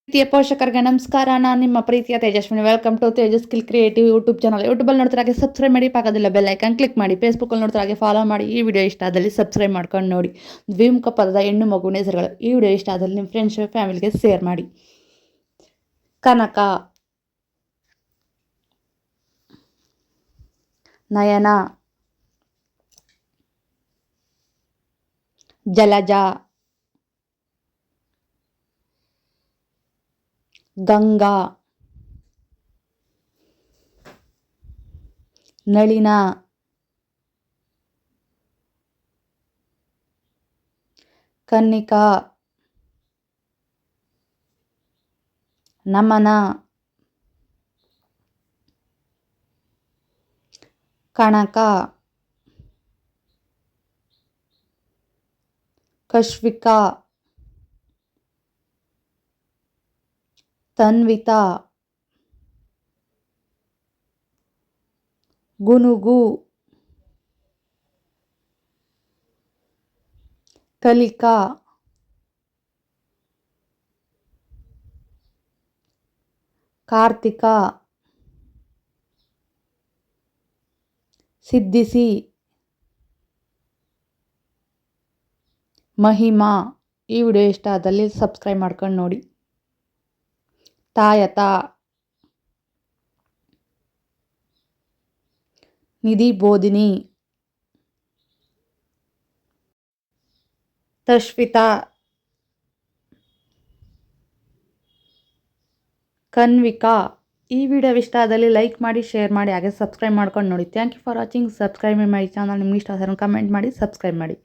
ಪ್ರೀತಿಯ ಪೋಷಕರಿಗೆ ನಮಸ್ಕಾರ. ನಾನು ನಿಮ್ಮ ಪ್ರೀತಿಯ Tejaswini. Welcome to Tejas skill creative YouTube channel. ಯೂಟ್ಯೂಬಲ್ಲಿ ನೋಡ್ತಾರೆ ಸಬ್ಸ್ಕ್ರೈಬ್ ಮಾಡಿ, ಪಕ್ಕದಲ್ಲ ಬೆಲ್ ಐಕಾನ್ ಕ್ಲಿಕ್ ಮಾಡಿ. ಫೇಸ್ಬುಕ್ಕಲ್ಲಿ ನೋಡ್ತಾರೆ ಫಾಲೋ ಮಾಡಿ. ಈ ವಿಡಿಯೋ ಇಷ್ಟ ಆದಲ್ಲಿ ಸಬ್ಸ್ಕ್ರೈಬ್ ಮಾಡ್ಕೊಂಡು ನೋಡಿ. ದ್ವಿಮುಖ ಪದದ ಹೆಣ್ಣು ಮಗುವಿನ ಹೆಸರುಗಳು. ಈ ವಿಡಿಯೋ ಇಷ್ಟ ಆದಲ್ಲಿ ನಿಮ್ಮ ಫ್ರೆಂಡ್ಸ್ ಫ್ಯಾಮಿಲಿಗೆ ಶೇರ್ ಮಾಡಿ. ಕನಕ, ನಯನ, ಜಲಜ, ಗಂಗಾ, ನಳಿನ, ಕನ್ನಿಕಾ, ನಮನ, ಕಣಕ, ಕಶ್ವಿಕಾ, ತನ್ವಿತಾ, ಗುನುಗು, ಕಲಿಕಾ, ಕಾರ್ತಿಕ, ಸಿದ್ಧಿಸಿ, ಮಹಿಮಾ. ಈ ವಿಡಿಯೋ ಇಷ್ಟ ಆದಲ್ಲಿ ಸಬ್ಸ್ಕ್ರೈಬ್ ಮಾಡ್ಕೊಂಡು ನೋಡಿ. ತಾಯತ, ನಿಧಿ ಬೋಧಿನಿ, ತಶ್ವಿತಾ, ಕನ್ವಿಕಾ. ಈ ವಿಡಿಯೋ ಇಷ್ಟ ಆದಲ್ಲಿ ಲೈಕ್ ಮಾಡಿ, ಶೇರ್ ಮಾಡಿ, ಹಾಗೆ ಸಬ್ಸ್ಕ್ರೈಬ್ ಮಾಡ್ಕೊಂಡು ನೋಡಿ. Thank you for watching. Subscribe my channel. ನಿಮ್ಗೆ ಇಷ್ಟ ಆದರೆ ಕಮೆಂಟ್ ಮಾಡಿ, ಸಬ್ಸ್ಕ್ರೈಬ್ ಮಾಡಿ.